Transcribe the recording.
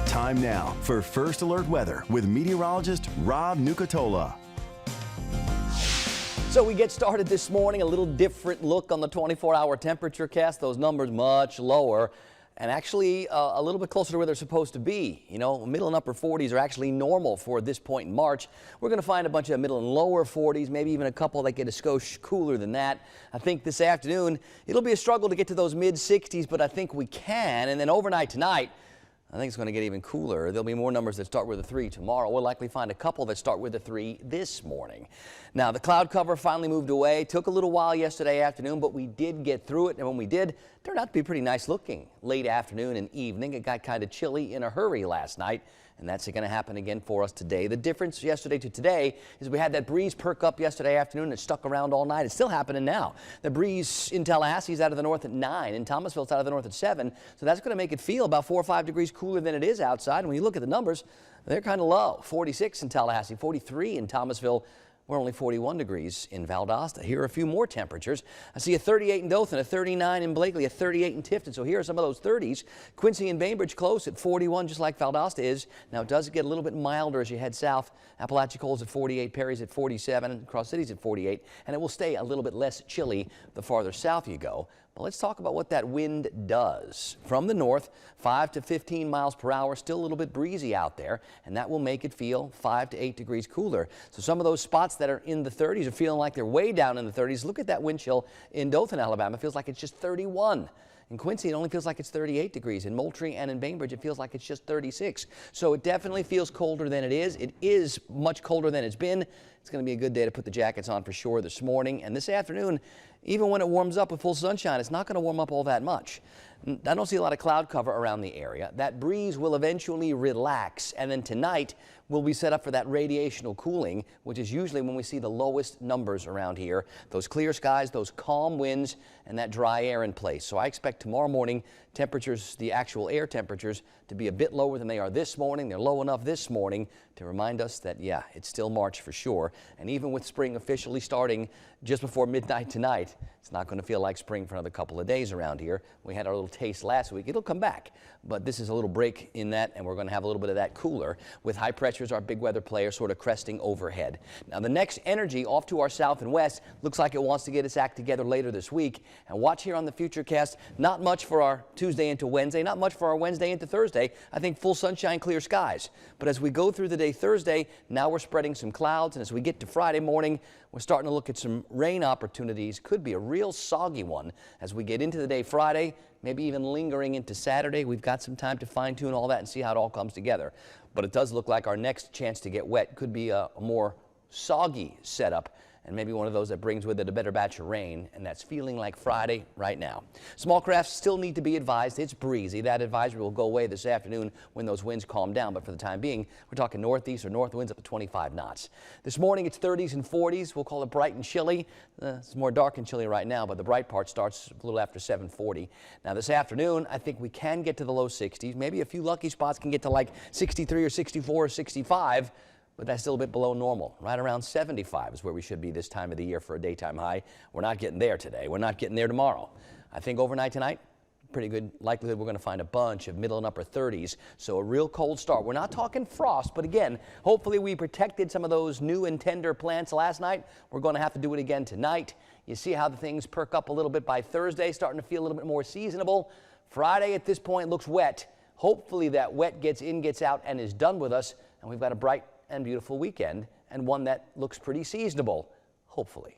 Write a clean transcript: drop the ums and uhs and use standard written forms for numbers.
Time now for First Alert Weather with meteorologist Rob Nucatola. So we get started this morning, a little different look on the 24-hour temperature cast. Those numbers much lower and actually a little bit closer to where they're supposed to be. You know, middle and upper 40s are actually normal for this point in March. We're going to find a bunch of middle and lower 40s, maybe even a couple that get a skosh cooler than that. I think this afternoon it'll be a struggle to get to those mid 60s, but I think we can. And then overnight tonight, I think it's going to get even cooler. There'll be more numbers that start with a 3 tomorrow. We'll likely find a couple that start with a 3 this morning. Now, the cloud cover finally moved away. Took a little while yesterday afternoon, but we did get through it. And when we did, it turned out to be pretty nice looking. Late afternoon and evening, it got kind of chilly in a hurry last night. And that's going to happen again for us today. The difference yesterday to today is we had that breeze perk up yesterday afternoon and stuck around all night. It's still happening now. The breeze in Tallahassee is out of the north at 9. In Thomasville, it's out of the north at 7. So that's going to make it feel about 4 or 5 degrees cooler than it is outside. And when you look at the numbers, they're kind of low. 46 in Tallahassee, 43 in Thomasville. We're only 41 degrees in Valdosta. Here are a few more temperatures. I see a 38 in Dothan, a 39 in Blakely, a 38 in Tifton. So here are some of those 30s. Quincy and Bainbridge close at 41, just like Valdosta is. Now it does get a little bit milder as you head south. Apalachicola's at 48, Perry's at 47, Cross City's at 48, and it will stay a little bit less chilly the farther south you go. But let's talk about what that wind does. From the north, 5 to 15 miles per hour, still a little bit breezy out there, and that will make it feel 5 to 8 degrees cooler. So some of those spots that are in the 30s are feeling like they're way down in the 30s. Look at that wind chill in Dothan, Alabama. It feels like it's just 31. In Quincy, it only feels like it's 38 degrees. In Moultrie and in Bainbridge, it feels like it's just 36. So it definitely feels colder than it is. It is much colder than it's been. It's going to be a good day to put the jackets on for sure this morning. And this afternoon, even when it warms up with full sunshine, it's not going to warm up all that much. I don't see a lot of cloud cover around the area. That breeze will eventually relax, and then tonight we'll be set up for that radiational cooling, which is usually when we see the lowest numbers around here. Those clear skies, those calm winds, and that dry air in place. So I expect tomorrow morning temperatures, the actual air temperatures, to be a bit lower than they are this morning. They're low enough this morning to remind us that, yeah, it's still March for sure. And even with spring officially starting just before midnight tonight, it's not going to feel like spring for another couple of days around here. We had our little taste last week. It'll come back, but this is a little break in that, and we're going to have a little bit of that cooler with high pressures, our big weather player, sort of cresting overhead. Now, the next energy off to our south and west looks like it wants to get its act together later this week. And watch here on the Futurecast, not much for our Tuesday into Wednesday, not much for our Wednesday into Thursday. I think full sunshine, clear skies. But as we go through the day Thursday, now we're spreading some clouds, and as we get to Friday morning, we're starting to look at some rain opportunities. Could be a real soggy one as we get into the day Friday, maybe even lingering into Saturday. We've got some time to fine-tune all that and see how it all comes together. But it does look like our next chance to get wet could be a more soggy setup, and maybe one of those that brings with it a better batch of rain, and that's feeling like Friday right now. Small crafts still need to be advised. It's breezy. That advisory will go away this afternoon when those winds calm down, but for the time being, we're talking northeast or north winds up to 25 knots. This morning, it's 30s and 40s. We'll call it bright and chilly. It's more dark and chilly right now, but the bright part starts a little after 7:40. Now, this afternoon, I think we can get to the low 60s. Maybe a few lucky spots can get to like 63 or 64 or 65. But that's still a bit below normal. Right around 75 is where we should be this time of the year for a daytime high. We're not getting there today. We're not getting there tomorrow. I think overnight tonight, pretty good likelihood we're going to find a bunch of middle and upper 30s. So a real cold start. We're not talking frost, but again, hopefully we protected some of those new and tender plants last night. We're going to have to do it again tonight. You see how the things perk up a little bit by Thursday, starting to feel a little bit more seasonable. Friday at this point looks wet. Hopefully that wet gets in, gets out, and is done with us. And we've got a bright and beautiful weekend, and one that looks pretty seasonable, hopefully.